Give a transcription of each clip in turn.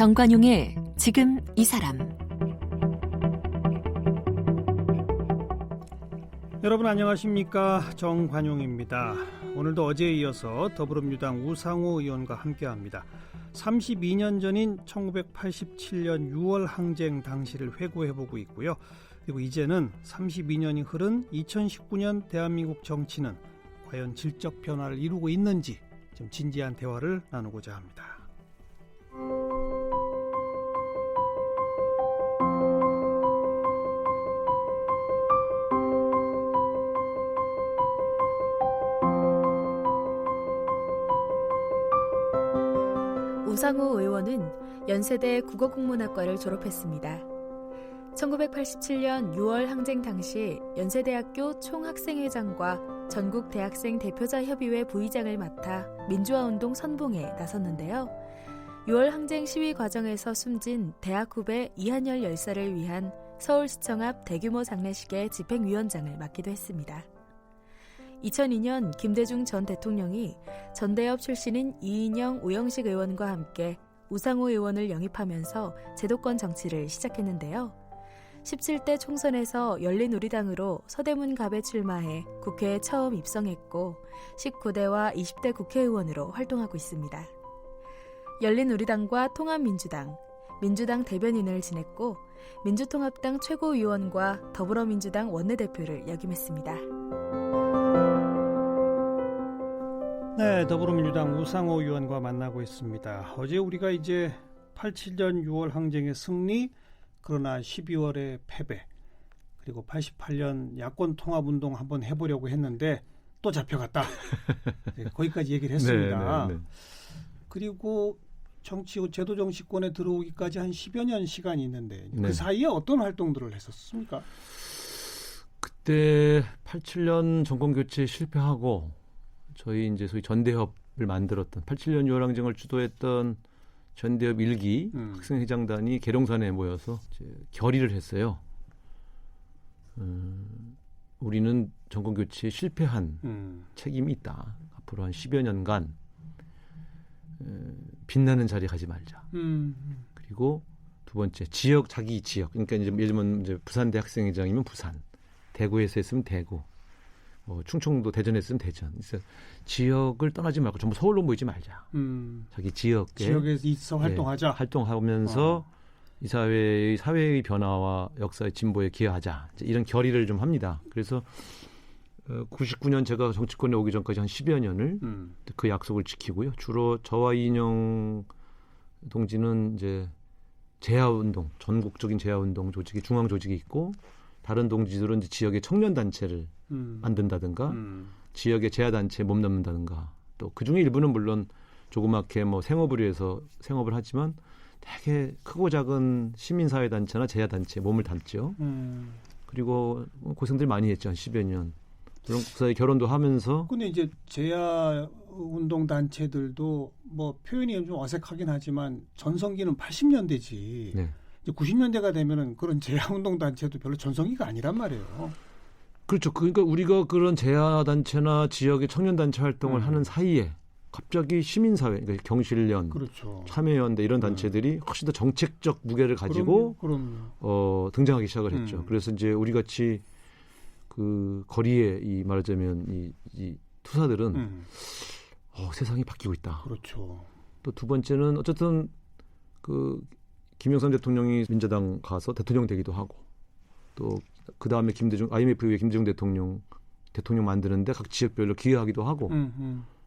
정관용의 지금 이 사람. 여러분 안녕하십니까? 정관용입니다. 오늘도 어제에 이어서 더불어민주당 우상호 의원과 함께합니다. 32년 전인 1987년 6월 항쟁 당시를 회고해보고 있고요. 그리고 이제는 32년이 흐른 2019년 대한민국 정치는 과연 질적 변화를 이루고 있는지 좀 진지한 대화를 나누고자 합니다. 우상호 의원은 연세대 국어국문학과를 졸업했습니다. 1987년 6월 항쟁 당시 연세대학교 총학생회장과 전국대학생 대표자협의회 부의장을 맡아 민주화운동 선봉에 나섰는데요. 6월 항쟁 시위 과정에서 숨진 대학 후배 이한열 열사를 위한 서울시청 앞 대규모 장례식의 집행위원장을 맡기도 했습니다. 2002년 김대중 전 대통령이 전대협 출신인 이인영, 우영식 의원과 함께 우상호 의원을 영입하면서 제도권 정치를 시작했는데요. 17대 총선에서 열린우리당으로 서대문갑에 출마해 국회에 처음 입성했고 19대와 20대 국회의원으로 활동하고 있습니다. 열린우리당과 통합민주당, 민주당 대변인을 지냈고 민주통합당 최고위원과 더불어민주당 원내대표를 역임했습니다. 네, 더불어민주당 우상호 의원과 만나고 있습니다. 어제 우리가 이제 87년 6월 항쟁의 승리, 그러나 12월의 패배, 그리고 88년 야권 통합운동 한번 해보려고 했는데 또 잡혀갔다. 네, 거기까지 얘기를 했습니다. 네. 그리고 제도 정치권에 들어오기까지 한 10여 년 시간이 있는데 그 사이에 어떤 활동들을 했었습니까? 그때 87년 정권교체 실패하고 저희 전대협을 만들었던 87년 6월 항쟁을 주도했던 전대협 1기 학생회장단이 계룡산에 모여서 이제 결의를 했어요. 우리는 정권교체에 실패한 책임이 있다. 앞으로 한 10여 년간 빛나는 자리에 가지 말자. 그리고 두 번째 자기 지역. 그러니까 이제 예를 들면 이제 부산대 학생회장이면 부산, 대구에서 했으면 대구. 충청도 대전에 있으면 대전. 그래서 지역을 떠나지 말고 전부 서울로 모이지 말자. 자기 지역에서 있어 활동하자. 활동하면서 이 사회의 변화와 역사의 진보에 기여하자. 이런 결의를 좀 합니다. 그래서 99년 제가 정치권에 오기 전까지 한 10여 년을 그 약속을 지키고요. 주로 저와 이인영 동지는 이제 재야운동, 전국적인 재야운동 조직이 중앙 조직이 있고 다른 동지들은 이제 지역의 청년 단체를 만든다든가 지역의 재야단체에 몸담는다든가 또 그중에 일부는 물론 조그맣게 생업을 위해서 생업을 하지만 되게 크고 작은 시민사회단체나 재야단체에 몸을 담죠. 그리고 고생들 많이 했죠. 한 10여 년. 물론 그 사이 결혼도 하면서. 근데 이제 재야운동 단체들도 표현이 좀 어색하긴 하지만 전성기는 80년대지. 네. 이제 90년대가 되면은 그런 재야운동 단체도 별로 전성기가 아니란 말이에요. 그렇죠. 그러니까 우리가 그런 재야단체나 지역의 청년단체 활동을 하는 사이에 갑자기 시민사회, 그러니까 경실련, 그렇죠. 참여연대 이런 단체들이 훨씬 더 정책적 무게를 가지고 등장하기 시작을 했죠. 그래서 이제 우리 같이 그 거리에 말하자면 이 투사들은 세상이 바뀌고 있다. 그렇죠. 또 두 번째는 어쨌든 그 김영삼 대통령이 민주당 가서 대통령 되기도 하고 또 그 다음에 IMF 이후에 김대중 대통령 만드는데 각 지역별로 기여하기도 하고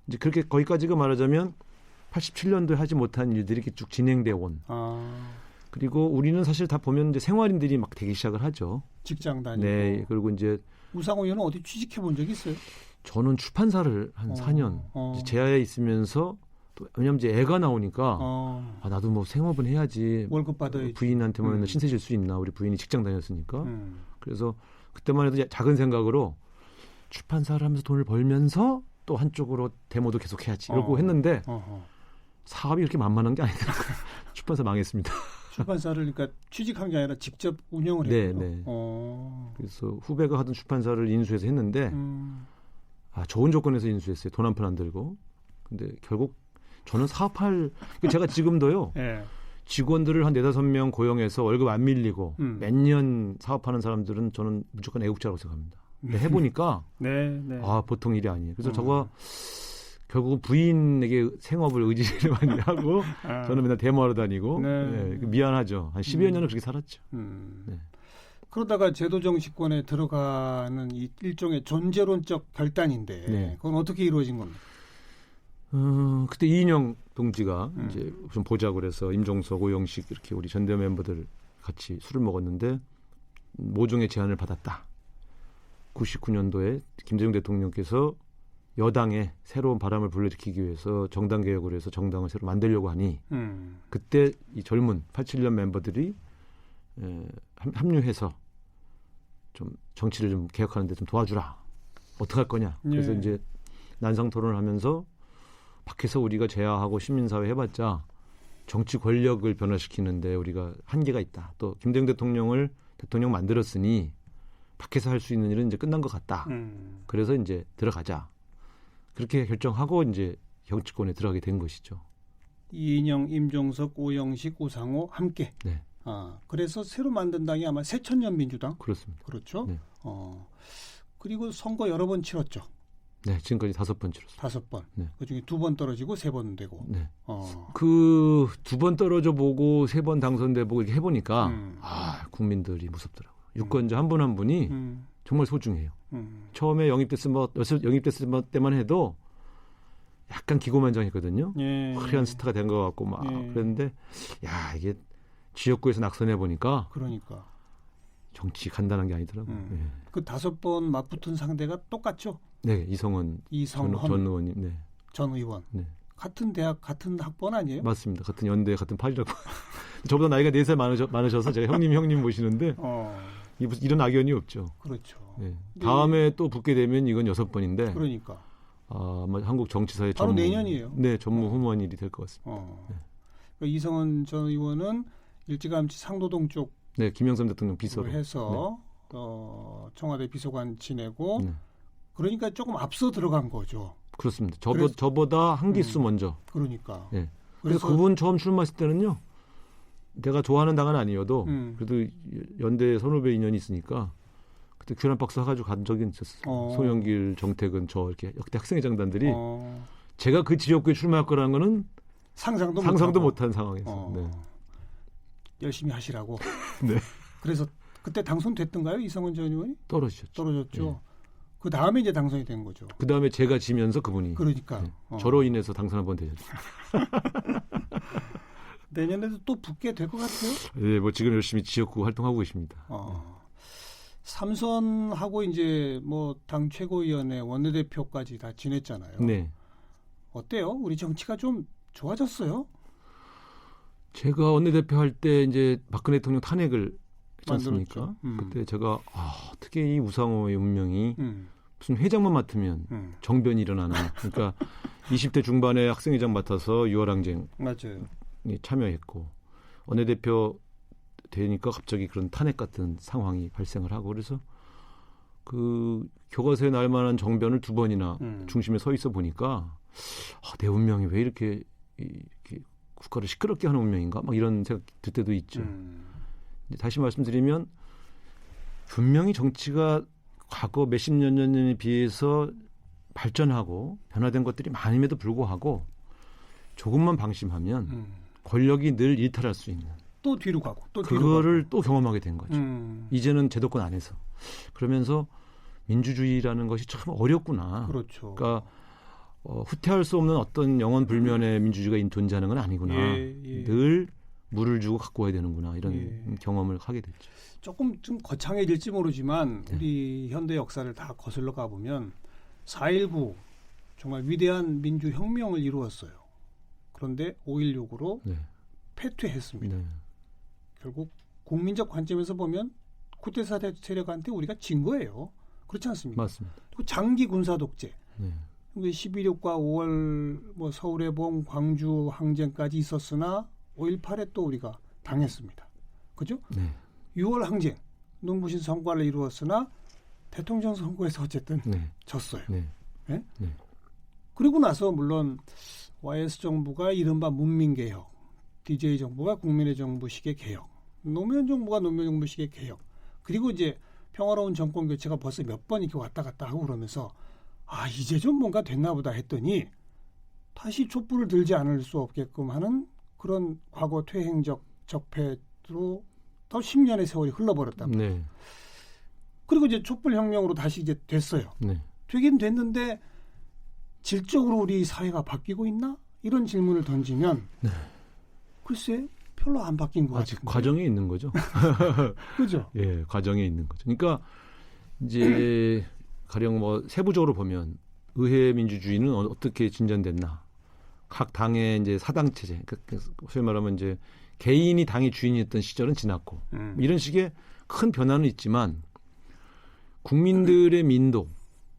이제 그렇게 거기까지가 말하자면 87년도에 하지 못한 일들이 이렇게 쭉 진행되어 온. 그리고 우리는 사실 다 보면 이제 생활인들이 막 되기 시작을 하죠. 직장 다니고. 네. 그리고 이제 우상호 의원은 어디 취직해 본 적 있어요? 저는 출판사를 한 4년 이제 재야에 있으면서 또 왜냐면 이제 애가 나오니까 나도 생업은 해야지. 월급 받아야지. 부인한테 신세 질 수 있나. 우리 부인이 직장 다녔으니까. 그래서 그때만 해도 작은 생각으로 출판사를 하면서 돈을 벌면서 또 한쪽으로 데모도 계속 해야지. 이러고 했는데 사업이 그렇게 만만한 게 아니더라고요. 출판사 망했습니다. 출판사를 그러니까 취직한 게 아니라 직접 운영을 했고요. 네. 그래서 후배가 하던 출판사를 인수해서 했는데 좋은 조건에서 인수했어요. 돈 한 푼 안 들고. 근데 결국 저는 사업할 제가 지금도요. 네. 직원들을 한 4-5명 고용해서 월급 안 밀리고 몇 년 사업하는 사람들은 저는 무조건 애국자라고 생각합니다. 근데 해보니까 네. 보통 일이 아니에요. 그래서 저거 결국은 부인에게 생업을 의지를 많이 하고 저는 맨날 데모하러 다니고 네. 미안하죠. 한 10여 년을 그렇게 살았죠. 네. 그러다가 제도 정치권에 들어가는 일종의 존재론적 결단인데 네. 그건 어떻게 이루어진 겁니까? 그때 이인영 동지가 이제 좀 보자고 그래서 임종석, 오영식 이렇게 우리 전대 멤버들 같이 술을 먹었는데 모종의 제안을 받았다. 99년도에 김대중 대통령께서 여당에 새로운 바람을 불러일으키기 위해서 정당 개혁을 해서 정당을 새로 만들려고 하니 그때 이 젊은 87년 멤버들이 합류해서 좀 정치를 좀 개혁하는 데 좀 도와주라. 어떻게 할 거냐. 그래서 이제 난상 토론을 하면서 밖에서 우리가 제야하고 시민사회 해봤자 정치 권력을 변화시키는데 우리가 한계가 있다. 또 김대중 대통령을 대통령 만들었으니 밖에서 할 수 있는 일은 이제 끝난 것 같다. 그래서 이제 들어가자. 그렇게 결정하고 이제 정치권에 들어가게 된 것이죠. 이인영, 임종석, 오영식, 우상호 함께. 네. 그래서 새로 만든 당이 아마 새천년 민주당. 그렇습니다. 그렇죠. 네. 그리고 선거 여러 번 치렀죠. 네, 지금까지 5번 치렀습니다. 5번. 네. 그중에 2번 떨어지고 3번 되고. 네. 그 2번 떨어져 보고 3번 당선돼 보고 이렇게 해보니까 국민들이 무섭더라고요. 유권자 한 분 한 분이 정말 소중해요. 처음에 영입됐을 때만 해도 약간 기고만장했거든요. 예. 화려한 스타가 된 것 같고 막 그랬는데 야 이게 지역구에서 낙선해 보니까 그러니까 정치 간단한 게 아니더라고요. 예. 그 5번 맞붙은 상대가 똑같죠. 네, 이성원 전 의원님, 네. 전 의원. 네. 같은 대학 같은 학번 아니에요? 맞습니다. 같은 연대 같은 파리라고. 저보다 나이가 4살 많으셔서 제가 형님 모시는데 이런 악연이 없죠. 그렇죠. 네. 다음에 또 붙게 되면 이건 6번인데. 그러니까. 아마 한국 정치사의 바로 내년이에요. 네, 전무 후무한 일이 될 것 같습니다. 네. 그러니까 이성원 전 의원은 일찌감치 상도동 쪽 네, 김영삼 대통령 비서로 해서 청와대 비서관 지내고 그러니까 조금 앞서 들어간 거죠. 그렇습니다. 저보다 한 기수 먼저. 그러니까. 네. 그래서 그분 처음 출마했을 때는요. 내가 좋아하는 당은 아니어도 그래도 연대 선후배 인연이 있으니까 그때 교란 박스 사가지고 간 적이 있었어요. 송영길, 정택은 저 이렇게 역대 학생회장단들이 제가 그 지역구에 출마할 거라는 거는 상상도 못한 상황에서. 네. 열심히 하시라고. 네. 그래서 그때 당선됐던가요? 이성원 전 의원이? 떨어졌죠. 네. 그 다음에 이제 당선이 된 거죠. 그 다음에 제가 지면서 그분이. 그러니까. 네. 저로 인해서 당선 한번 되셨죠. 내년에도 또 붙게 될 것 같아요. 네, 뭐 지금 열심히 지역구 활동하고 계십니다. 삼선하고 이제 뭐 당 최고위원회 원내대표까지 다 지냈잖아요. 네. 어때요? 우리 정치가 좀 좋아졌어요? 제가 원내대표 할 때 이제 박근혜 대통령 탄핵을 했지 않습니까? 그때 제가 어떻게 이 우상호의 운명이 무슨 회장만 맡으면 정변이 일어나나. 그러니까 20대 중반에 학생회장 맡아서 6월 항쟁 맞아요. 참여했고 원내대표 되니까 갑자기 그런 탄핵 같은 상황이 발생을 하고 그래서 그 교과서에 날 만한 정변을 2번이나 중심에 서 있어 보니까 내 운명이 왜 이렇게 국가를 시끄럽게 하는 운명인가? 막 이런 생각 들 때도 있죠. 다시 말씀드리면 분명히 정치가 과거 몇십 년 전에 비해서 발전하고 변화된 것들이 많음에도 불구하고 조금만 방심하면 권력이 늘 일탈할 수 있는 또 뒤로 가고 또 뒤로 그거를 가고. 또 경험하게 된 거죠. 이제는 제도권 안에서. 그러면서 민주주의라는 것이 참 어렵구나. 그렇죠. 그러니까 후퇴할 수 없는 어떤 영원 불면의 민주주의가 존재하는 건 아니구나. 늘 물을 주고 갖고 와야 되는구나. 이런 경험을 하게 됐죠. 조금 좀 거창해질지 모르지만 우리 현대 역사를 다 거슬러 가보면 4.19 정말 위대한 민주혁명을 이루었어요. 그런데 5.16으로 패퇴했습니다. 결국 국민적 관점에서 보면 쿠데타 세력한테 우리가 진 거예요. 그렇지 않습니까? 맞습니다. 그리고 장기 군사 독재. 12.6과 5월 뭐 서울해봉, 광주 항쟁까지 있었으나 5.18에 또 우리가 당했습니다. 그죠? 6월 항쟁, 눈부신 성과를 이루었으나 대통령 선거에서 어쨌든 졌어요. 그리고 나서 물론 YS 정부가 이른바 문민개혁, DJ 정부가 국민의 정부식의 개혁, 노무현 정부가 노무현 정부식의 개혁, 그리고 이제 평화로운 정권 교체가 벌써 몇 번 이렇게 왔다 갔다 하고 그러면서 이제 좀 뭔가 됐나 보다 했더니 다시 촛불을 들지 않을 수 없게끔 하는 그런 과거 퇴행적 적폐로 또 10년의 세월이 흘러버렸단 말이에요. 네. 그리고 이제 촛불혁명으로 다시 이제 됐어요. 네. 되긴 됐는데 질적으로 우리 사회가 바뀌고 있나? 이런 질문을 던지면 네. 글쎄 별로 안 바뀐 것 아직 같은데. 과정에 있는 거죠. 그죠? 예, 과정에 있는 거죠. 그러니까 이제 가령 뭐 세부적으로 보면 의회 민주주의는 어떻게 진전됐나? 각 당의 이제 사당 체제, 그러니까 소위 말하면 이제 개인이 당의 주인이었던 시절은 지났고 이런 식의 큰 변화는 있지만 국민들의 민도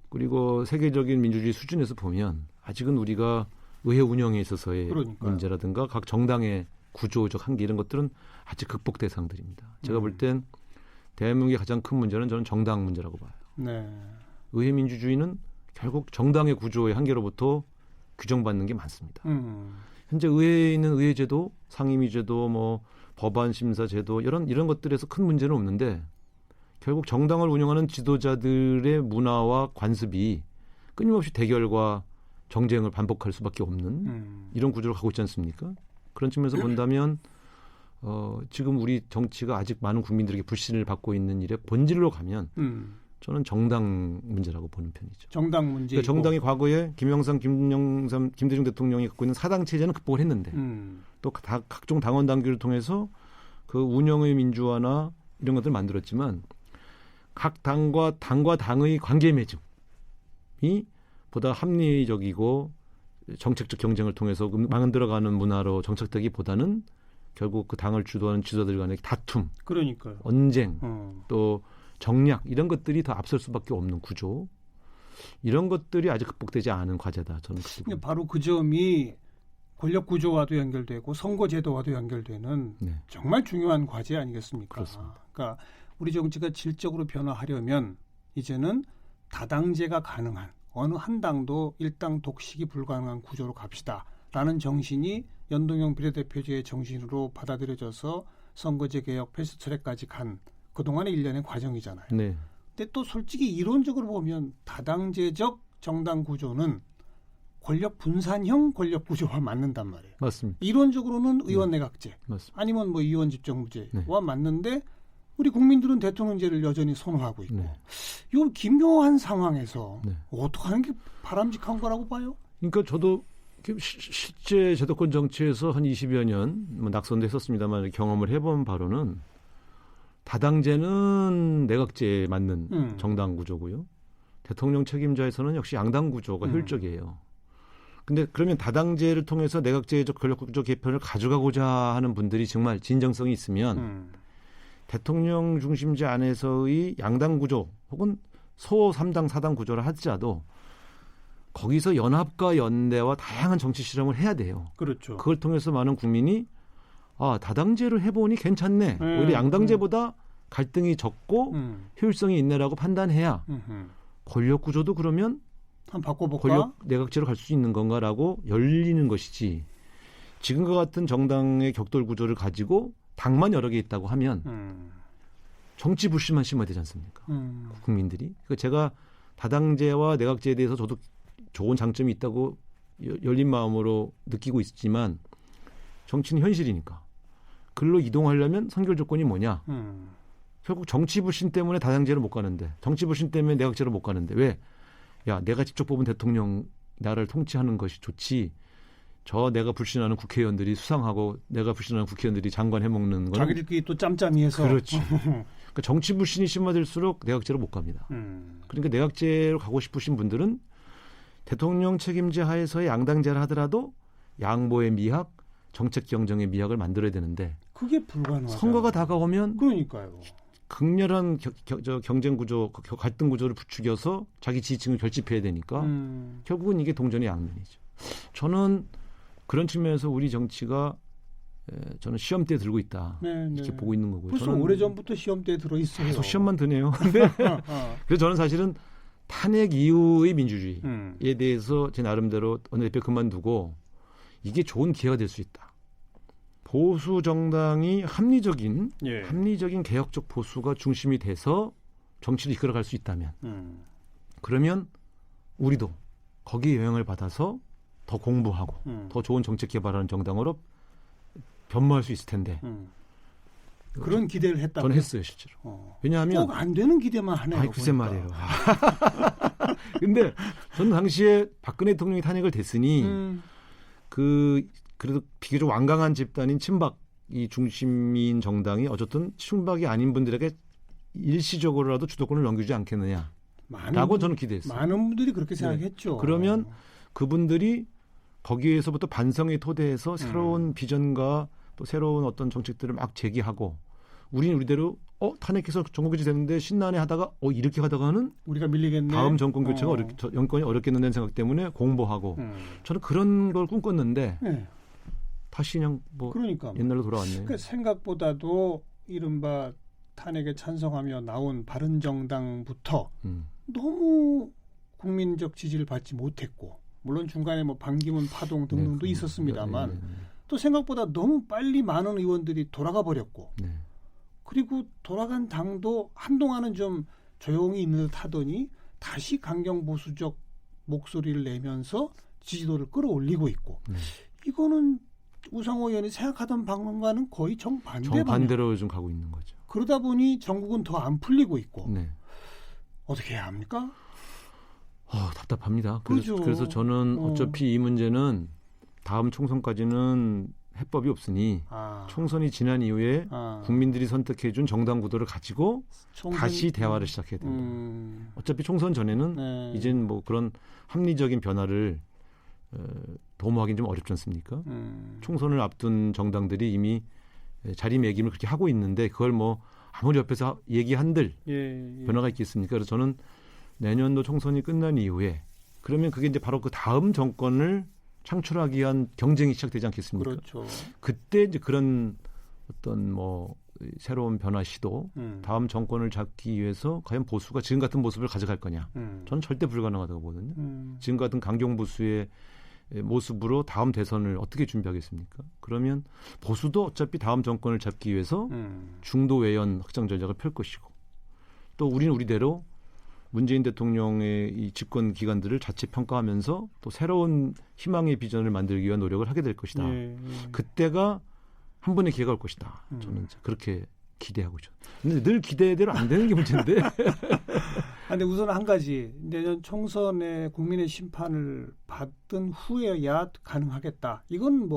그리고 세계적인 민주주의 수준에서 보면 아직은 우리가 의회 운영에 있어서의 그러니까요. 문제라든가 각 정당의 구조적 한계 이런 것들은 아직 극복 대상들입니다. 제가 볼 땐 대한민국의 가장 큰 문제는 저는 정당 문제라고 봐요. 네. 의회 민주주의는 결국 정당의 구조의 한계로부터 규정받는 게 많습니다. 현재 의회에 있는 의회제도, 상임위제도, 뭐 법안 심사 제도 이런 것들에서 큰 문제는 없는데 결국 정당을 운영하는 지도자들의 문화와 관습이 끊임없이 대결과 정쟁을 반복할 수밖에 없는 이런 구조로 가고 있지 않습니까? 그런 측면에서 본다면 지금 우리 정치가 아직 많은 국민들에게 불신을 받고 있는 일의 본질로 가면 저는 정당 문제라고 보는 편이죠. 정당 문제. 그러니까 정당이 과거에 김영삼, 김대중 대통령이 갖고 있는 사당 체제는 극복을 했는데 또 각종 당원 당규를 통해서 그 운영의 민주화나 이런 것들을 만들었지만 각 당과 당의 관계 맺음이 보다 합리적이고 정책적 경쟁을 통해서 만들어가는 문화로 정착되기보다는 결국 그 당을 주도하는 지도자들 간의 다툼, 그러니까요. 언쟁, 또 정략 이런 것들이 더 앞설 수밖에 없는 구조. 이런 것들이 아직 극복되지 않은 과제다. 저는 근데 바로 그 점이 권력 구조와도 연결되고 선거 제도와도 연결되는 네. 정말 중요한 과제 아니겠습니까? 그렇습니다. 그러니까 우리 정치가 질적으로 변화하려면 이제는 다당제가 가능한 어느 한 당도 일당 독식이 불가능한 구조로 갑시다라는 정신이 연동형 비례대표제의 정신으로 받아들여져서 선거제 개혁 패스트트랙까지 간 그동안의 일련의 과정이잖아요. 네. 근데 또 솔직히 이론적으로 보면 다당제적 정당 구조는 권력 분산형 권력 구조와 맞는단 말이에요. 맞습니다. 이론적으로는 의원 내각제 맞습니다. 아니면 뭐 의원 집정부제와 네. 맞는데 우리 국민들은 대통령제를 여전히 선호하고 있고 네. 이 기묘한 상황에서 네. 어떻게 하는 게 바람직한 거라고 봐요? 그러니까 저도 실제 제도권 정치에서 한 20여 년 낙선도 했었습니다만 경험을 해본 바로는 다당제는 내각제에 맞는 정당 구조고요. 대통령 책임자에서는 역시 양당 구조가 효율적이에요. 근데 그러면 다당제를 통해서 내각제적 권력 구조 개편을 가져가고자 하는 분들이 정말 진정성이 있으면 대통령 중심제 안에서의 양당 구조 혹은 소 3당 4당 구조를 하더라도 거기서 연합과 연대와 다양한 정치 실험을 해야 돼요. 그렇죠. 그걸 통해서 많은 국민이 다당제를 해보니 괜찮네. 오히려 양당제보다 갈등이 적고 효율성이 있네라고 판단해야 권력 구조도 그러면 한번 바꿔볼까? 권력 내각제로 갈 수 있는 건가라고 열리는 것이지. 지금과 같은 정당의 격돌 구조를 가지고 당만 여러 개 있다고 하면 정치 불신만 심어야 되지 않습니까? 국민들이. 그러니까 제가 다당제와 내각제에 대해서 저도 좋은 장점이 있다고 열린 마음으로 느끼고 있지만 정치는 현실이니까. 글로 이동하려면 선결 조건이 뭐냐? 결국 정치 불신 때문에 다당제로 못 가는데 정치 불신 때문에 내각제로 못 가는데 왜? 야, 내가 직접 뽑은 대통령 나라를 통치하는 것이 좋지. 내가 불신하는 국회의원들이 수상하고 내가 불신하는 국회의원들이 장관 해먹는 건 자기들끼리 또 짬짬이해서 그렇지. 그러니까 정치 불신이 심화될수록 내각제로 못 갑니다. 그러니까 내각제로 가고 싶으신 분들은 대통령 책임제 하에서의 양당제를 하더라도 양보의 미학, 정책 경쟁의 미학을 만들어야 되는데 그게 불가능하다. 선거가 다가오면 그러니까요. 극렬한 경쟁 구조, 갈등 구조를 부추겨서 자기 지지층을 결집해야 되니까 결국은 이게 동전의 양면이죠. 저는 그런 측면에서 우리 정치가 저는 시험대에 들고 있다. 이렇게 보고 있는 거고요. 벌써 저는 오래전부터 시험대에 들어있어요. 계속 시험만 드네요. 그래서 저는 사실은 탄핵 이후의 민주주의에 대해서 제 나름대로 원내대표 그만두고 이게 좋은 기회가 될 수 있다. 보수 정당이 합리적인 예. 개혁적 보수가 중심이 돼서 정치를 이끌어갈 수 있다면 그러면 우리도 거기에 영향을 받아서 더 공부하고 더 좋은 정책 개발하는 정당으로 변모할 수 있을 텐데 그런 기대를 했다고요? 저는 했어요 실제로. 왜냐하면 꼭 안 되는 기대만 하네요. 아이 글쎄 말이에요. 근데 저는 당시에 박근혜 대통령이 탄핵을 됐으니 그래도 비교적 완강한 집단인 친박 이 중심인 정당이 어쨌든 친박이 아닌 분들에게 일시적으로라도 주도권을 넘기지 않겠느냐라고 저는 기대했어요. 많은 분들이 그렇게 생각했죠. 그러면 그분들이 거기에서부터 반성의 토대에서 새로운 비전과 또 새로운 어떤 정책들을 막 제기하고 우리는 우리대로 탄핵해서 정권교체 되는데 신나네 하다가 이렇게 하다가는 우리가 밀리겠네. 다음 정권 교체가 정권이 어렵겠는다는 생각 때문에 공부하고 저는 그런 걸 꿈꿨는데 네. 다시 그냥 그러니까. 옛날로 돌아왔네요. 그러니까 생각보다도 이른바 탄핵에 찬성하며 나온 바른정당부터 너무 국민적 지지를 받지 못했고 물론 중간에 반기문 파동 등등도 있었습니다만 또 생각보다 너무 빨리 많은 의원들이 돌아가 버렸고 그리고 돌아간 당도 한동안은 좀 조용히 있는 듯 하더니 다시 강경보수적 목소리를 내면서 지지도를 끌어올리고 있고 이거는 우상호 의원이 생각하던 방법과는 거의 정반대로 좀 가고 있는 거죠. 그러다 보니 전국은 더 안 풀리고 있고 어떻게 해야 합니까? 답답합니다. 그렇죠. 그래서 저는 어차피 이 문제는 다음 총선까지는 해법이 없으니 총선이 지난 이후에 국민들이 선택해준 정당 구도를 가지고 다시 대화를 시작해야 된다. 어차피 총선 전에는 이젠 그런 합리적인 변화를 도모하기는 좀 어렵지 않습니까? 총선을 앞둔 정당들이 이미 자리매김을 그렇게 하고 있는데 그걸 아무리 옆에서 얘기한들 변화가 있겠습니까? 그래서 저는 내년도 총선이 끝난 이후에 그러면 그게 이제 바로 그 다음 정권을 창출하기 위한 경쟁이 시작되지 않겠습니까? 그렇죠. 그때 이제 그런 어떤 새로운 변화 시도, 다음 정권을 잡기 위해서 과연 보수가 지금 같은 모습을 가져갈 거냐? 저는 절대 불가능하다고 보거든요. 지금 같은 강경보수의 모습으로 다음 대선을 어떻게 준비하겠습니까? 그러면 보수도 어차피 다음 정권을 잡기 위해서 중도 외연 확장 전략을 펼 것이고 또 우리는 우리대로 문재인 대통령의 이 집권 기간들을 자체 평가하면서 또 새로운 희망의 비전을 만들기 위한 노력을 하게 될 것이다. 그때가 한 번의 기회가 올 것이다. 저는 그렇게 기대하고 있죠. 근데 늘 기대대로 안 되는 게 문제인데. 근데 우선 한 가지 내년 총선에 국민의 심판을 받은 후에야 가능하겠다. 이건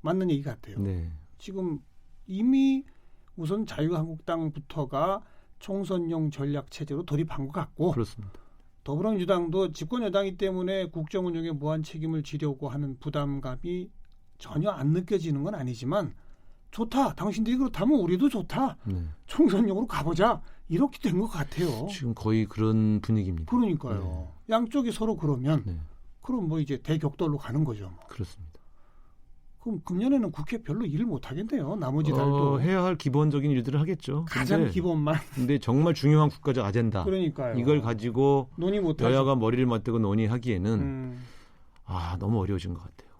맞는 얘기 같아요. 지금 이미 우선 자유한국당부터가 총선용 전략 체제로 돌입한 것 같고 그렇습니다. 더불어민주당도 집권 여당이기 때문에 국정 운영에 무한 책임을 지려고 하는 부담감이 전혀 안 느껴지는 건 아니지만 좋다. 당신들이 그렇다면 우리도 좋다. 총선용으로 가보자. 이렇게 된 것 같아요. 지금 거의 그런 분위기입니다. 그러니까요. 양쪽이 서로 그러면 그럼 이제 대격돌로 가는 거죠. 그렇습니다. 그럼 금년에는 국회 별로 일을 못 하겠네요. 나머지 달도 해야 할 기본적인 일들을 하겠죠. 가장 기본만. 근데 정말 중요한 국가적 아젠다. 그러니까요. 이걸 가지고 논의 못 여야가 머리를 맞대고 논의하기에는 너무 어려워진 것 같아요.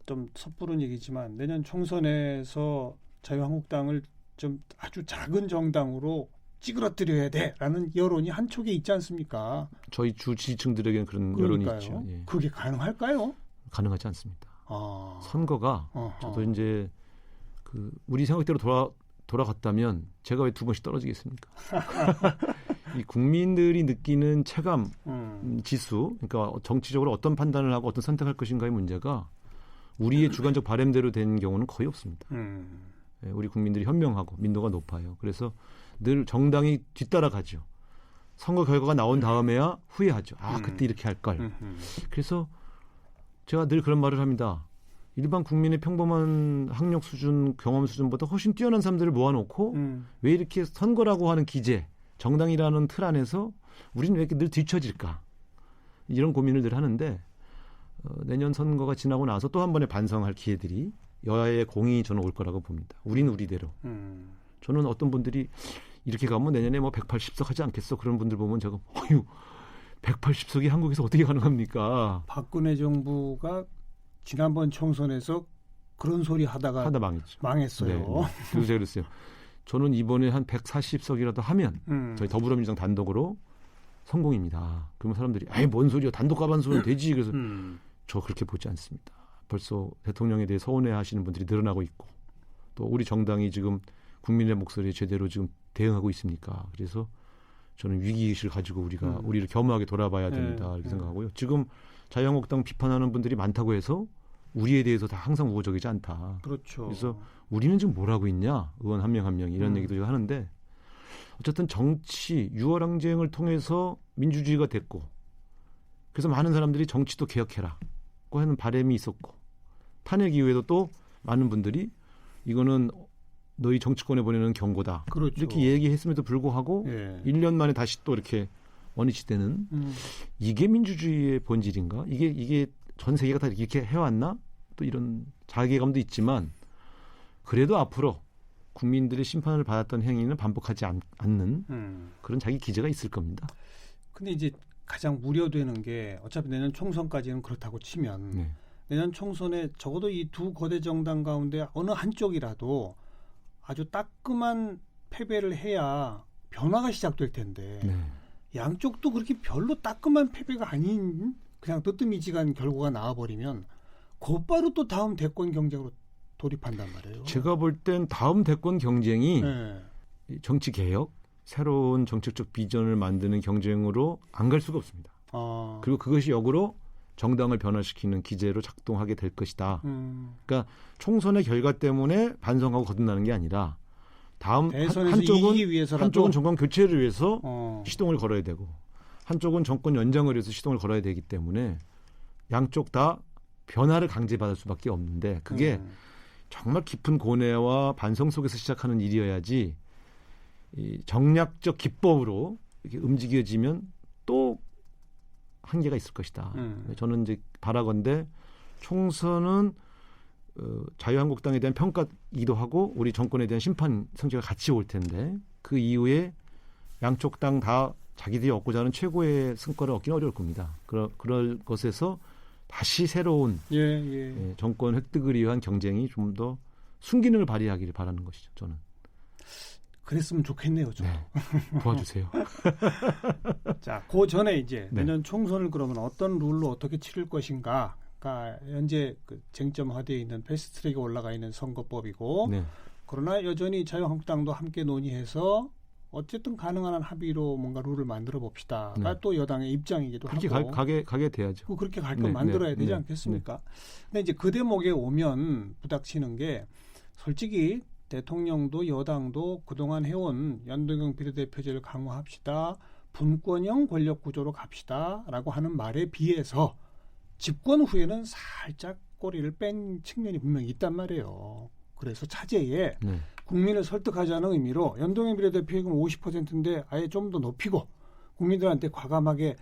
좀 섣부른 얘기지만 내년 총선에서 자유한국당을 좀 아주 작은 정당으로 찌그러뜨려야 돼라는 여론이 한쪽에 있지 않습니까? 저희 주 지지층들에게는 그런 여론이 있죠. 그게 가능할까요? 가능하지 않습니다. 선거가 저도 이제 우리 생각대로 돌아갔다면 제가 왜 2번씩 떨어지겠습니까? 이 국민들이 느끼는 체감 지수, 그러니까 정치적으로 어떤 판단을 하고 어떤 선택할 것인가의 문제가 우리의 주관적 바람대로 된 경우는 거의 없습니다. 우리 국민들이 현명하고 민도가 높아요. 그래서 늘 정당이 뒤따라가죠. 선거 결과가 나온 다음에야 후회하죠. 그때 이렇게 할 걸. 그래서 제가 늘 그런 말을 합니다. 일반 국민의 평범한 학력 수준, 경험 수준보다 훨씬 뛰어난 사람들을 모아놓고 왜 이렇게 선거라고 하는 기재, 정당이라는 틀 안에서 우리는 왜 이렇게 늘 뒤처질까? 이런 고민을 늘 하는데 내년 선거가 지나고 나서 또 한 번의 반성할 기회들이 여야의 공이 저는 올 거라고 봅니다. 우리는 우리대로. 저는 어떤 분들이 이렇게 가면 내년에 180석 하지 않겠어? 그런 분들 보면 제가 180석이 한국에서 어떻게 가능합니까? 박근혜 정부가 지난번 총선에서 그런 소리 하다 망했죠. 망했어요. 네. 그래서 제가 그랬어요. 저는 이번에 한 140석이라도 하면 저희 더불어민주당 단독으로 성공입니다. 그러면 사람들이 아이 뭔 소리야 단독 과반수는 되지. 그래서 저 그렇게 보지 않습니다. 벌써 대통령에 대해 서운해하시는 분들이 늘어나고 있고 또 우리 정당이 지금 국민의 목소리에 제대로 지금 대응하고 있습니까? 그래서 저는 위기의식을 가지고 우리가 우리를 겸허하게 돌아봐야 됩니다. 이렇게 생각하고요. 지금 자유한국당 비판하는 분들이 많다고 해서 우리에 대해서 다 항상 우호적이지 않다. 그렇죠. 그래서 우리는 지금 뭘 하고 있냐? 의원 한 명 한 명이 이런 얘기도 하는데 어쨌든 정치 6월 항쟁을 통해서 민주주의가 됐고 그래서 많은 사람들이 정치도 개혁해라고 하는 바람이 있었고 탄핵 이후에도 또 많은 분들이 이거는 너희 정치권에 보내는 경고다. 그렇죠. 이렇게 얘기했음에도 불구하고 1년 만에 다시 또 이렇게 원위치 되는 이게 민주주의의 본질인가? 이게 전 세계가 다 이렇게 해왔나? 또 이런 자괴감도 있지만 그래도 앞으로 국민들의 심판을 받았던 행위는 반복하지 않는 그런 자기 기제가 있을 겁니다. 근데 이제 가장 우려되는 게 어차피 내년 총선까지는 그렇다고 치면 내년 총선에 적어도 이 두 거대 정당 가운데 어느 한쪽이라도 아주 따끔한 패배를 해야 변화가 시작될 텐데 양쪽도 그렇게 별로 따끔한 패배가 아닌 그냥 뜨뜻미지간 결과가 나와버리면 곧바로 또 다음 대권 경쟁으로 돌입한단 말이에요. 제가 볼 땐 다음 대권 경쟁이 정치 개혁, 새로운 정책적 비전을 만드는 경쟁으로 안 갈 수가 없습니다. 그리고 그것이 역으로 정당을 변화시키는 기제로 작동하게 될 것이다. 그러니까 총선의 결과 때문에 반성하고 거듭나는 게 아니라 다음 한쪽은 정권 교체를 위해서 시동을 걸어야 되고 한쪽은 정권 연장을 위해서 시동을 걸어야 되기 때문에 양쪽 다 변화를 강제받을 수밖에 없는데 그게 정말 깊은 고뇌와 반성 속에서 시작하는 일이어야지 이 정략적 기법으로 이렇게 움직여지면 또 한계가 있을 것이다. 저는 이제 바라건대 총선은 자유한국당에 대한 평가이기도 하고 우리 정권에 대한 심판 성취가 같이 올 텐데 그 이후에 양쪽 당 다 자기들이 얻고자 하는 최고의 성과를 얻기는 어려울 겁니다. 그럴 것에서 다시 새로운 정권 획득을 위한 경쟁이 좀 더 순기능을 발휘하기를 바라는 것이죠. 저는. 그랬으면 좋겠네요. 좀. 네. 도와주세요. 자, 그 전에 이제 내년 총선을 그러면 어떤 룰로 어떻게 치를 것인가. 그러니까 현재 그 쟁점화되어 있는 패스트트랙에 올라가 있는 선거법이고 그러나 여전히 자유한국당도 함께 논의해서 어쨌든 가능한 한 합의로 뭔가 룰을 만들어 봅시다가 또 여당의 입장이기도 그렇게 하고 가게 돼야죠. 그렇게 갈 거 만들어야 되지 않겠습니까? 근데 이제 그 대목에 오면 부닥치는 게 솔직히 대통령도 여당도 그동안 해온 연동형 비례대표제를 강화합시다. 분권형 권력구조로 갑시다라고 하는 말에 비해서 집권 후에는 살짝 꼬리를 뺀 측면이 분명히 있단 말이에요. 그래서 차제에 국민을 설득하자는 의미로 연동형 비례대표율은 50%인데 아예 좀 더 높이고 국민들한테 과감하게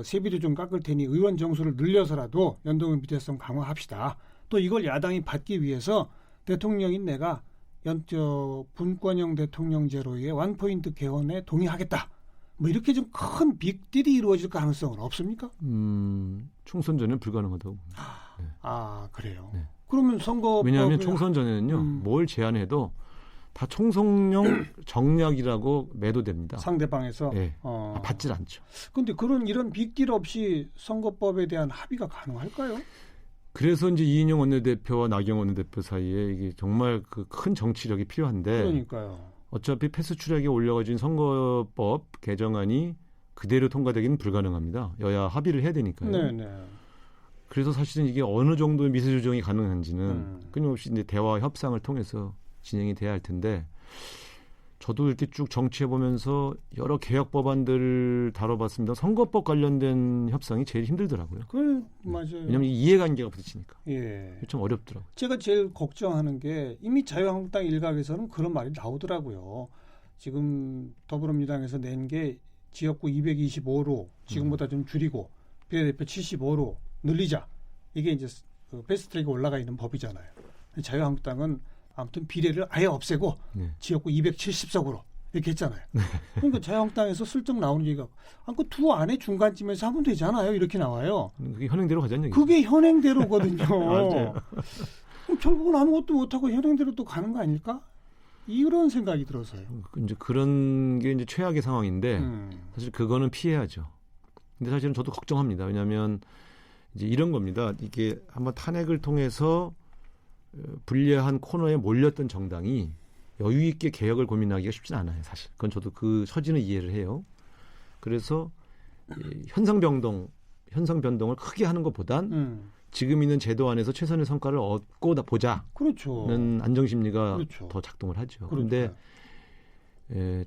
세비도 좀 깎을 테니 의원 정수를 늘려서라도 연동형 비례성 강화합시다. 또 이걸 야당이 받기 위해서 대통령인 내가 분권형 대통령제로의 원포인트 개헌에 동의하겠다. 뭐 이렇게 좀 큰 빅딜이 이루어질 가능성은 없습니까? 총선 전에는 불가능하다고 봅니다. 그래요. 그러면 왜냐하면 총선 전에는요. 뭘 제안해도 다 총선용 정략이라고 매도됩니다. 상대방에서 받질 않죠. 그런데 이런 빅딜 없이 선거법에 대한 합의가 가능할까요? 그래서 이제 이인영 원내대표와 나경원 원내대표 사이에 이게 정말 그 큰 정치력이 필요한데 그러니까요. 어차피 패스트트랙에 올려가진 선거법 개정안이 그대로 통과되기는 불가능합니다. 여야 합의를 해야 되니까요. 그래서 사실은 이게 어느 정도의 미세 조정이 가능한지는 끊임없이 이제 대화 협상을 통해서 진행이 돼야 할 텐데 저도 이렇게 쭉 정치해 보면서 여러 개혁 법안들을 다뤄봤습니다. 선거법 관련된 협상이 제일 힘들더라고요. 맞아요. 왜냐하면 이해관계가 부딪히니까. 좀 어렵더라고요. 제가 제일 걱정하는 게 이미 자유한국당 일각에서는 그런 말이 나오더라고요. 지금 더불어민주당에서 낸 게 지역구 225로 지금보다 좀 줄이고 비례대표 75로 늘리자. 이게 이제 그 패스트트랙에 올라가 있는 법이잖아요. 자유한국당은 아무튼 비례를 아예 없애고 지역구 270석으로 이렇게 했잖아요. 그러니까 자유한국당에서 슬쩍 나오는 얘기가 그 두 안에 중간쯤에서 하면 되잖아요. 이렇게 나와요. 그게 현행대로 가자는 얘기죠. 그게 현행대로거든요. 맞아요. 그럼 결국은 아무것도 못하고 현행대로 또 가는 거 아닐까? 이런 생각이 들어서요. 이제 그런 게 이제 최악의 상황인데 사실 그거는 피해야죠. 근데 사실은 저도 걱정합니다. 왜냐하면 이제 이런 겁니다. 이게 한번 탄핵을 통해서 불리한 코너에 몰렸던 정당이 여유 있게 개혁을 고민하기가 쉽진 않아요. 사실 그건 저도 그 처지는 이해를 해요. 그래서 현상 변동을 크게 하는 것보단 지금 있는 제도 안에서 최선의 성과를 얻고 보자는 그렇죠. 안정심리가 그렇죠. 더 작동을 하죠. 그런데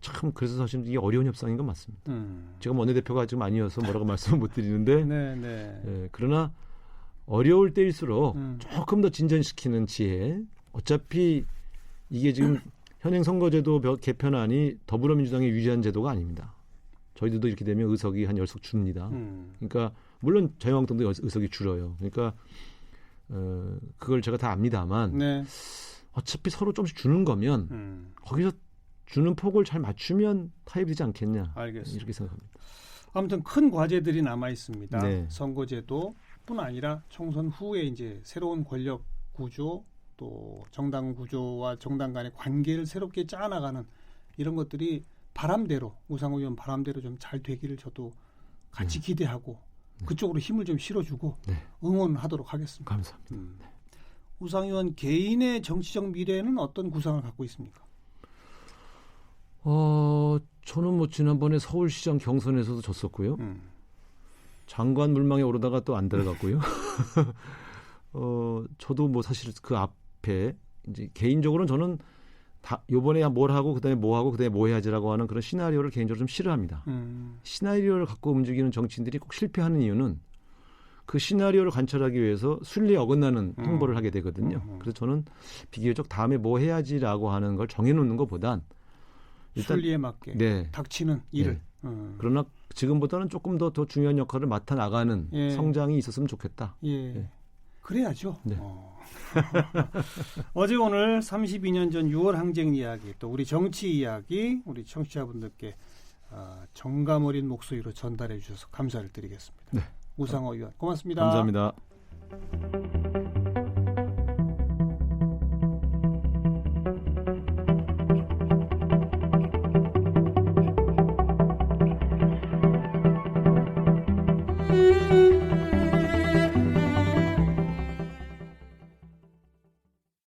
참 그래서 사실 이게 어려운 협상인 건 맞습니다. 제가 원내대표가 지금 아니어서 뭐라고 말씀을 못 드리는데 그러나 어려울 때일수록 조금 더 진전시키는 지혜. 어차피 이게 지금 현행 선거제도 개편안이 더불어민주당이 유지한 제도가 아닙니다. 저희들도 이렇게 되면 의석이 한 10석 줍니다. 그러니까 물론 자유한국당도 의석이 줄어요. 그러니까 그걸 제가 다 압니다만 어차피 서로 조금씩 주는 거면 거기서 주는 폭을 잘 맞추면 타협되지 않겠냐. 알겠습니다. 이렇게 생각합니다. 아무튼 큰 과제들이 남아 있습니다. 네. 선거제도뿐 아니라 총선 후에 이제 새로운 권력 구조 또 정당 구조와 정당 간의 관계를 새롭게 짜나가는 이런 것들이 바람대로 우상호 의원 바람대로 좀 잘 되기를 저도 같이 기대하고 그쪽으로 힘을 좀 실어주고 응원하도록 하겠습니다. 감사합니다. 우상호 의원 개인의 정치적 미래는 어떤 구상을 갖고 있습니까? 저는 뭐 지난번에 서울시장 경선에서도 졌었고요. 장관 물망에 오르다가 또 안 들어갔고요. 저도 뭐 사실 그 앞에 이제 개인적으로는 저는 요번에 뭘 하고 그다음에 뭐 하고 그다음에 뭐 해야지라고 하는 그런 시나리오를 개인적으로 좀 싫어합니다. 시나리오를 갖고 움직이는 정치인들이 꼭 실패하는 이유는 그 시나리오를 관철하기 위해서 순리에 어긋나는 행보를 하게 되거든요. 그래서 저는 비교적 다음에 뭐 해야지라고 하는 걸 정해놓는 것보단 일단 순리에 맞게 닥치는 일을. 그러나 지금보다는 조금 더 중요한 역할을 맡아 나가는 성장이 있었으면 좋겠다. 그래야죠. 어제 오늘 32년 전 6월 항쟁 이야기 또 우리 정치 이야기 우리 청취자분들께 정감 어린 목소리로 전달해 주셔서 감사를 드리겠습니다. 우상호 의원 고맙습니다. 감사합니다.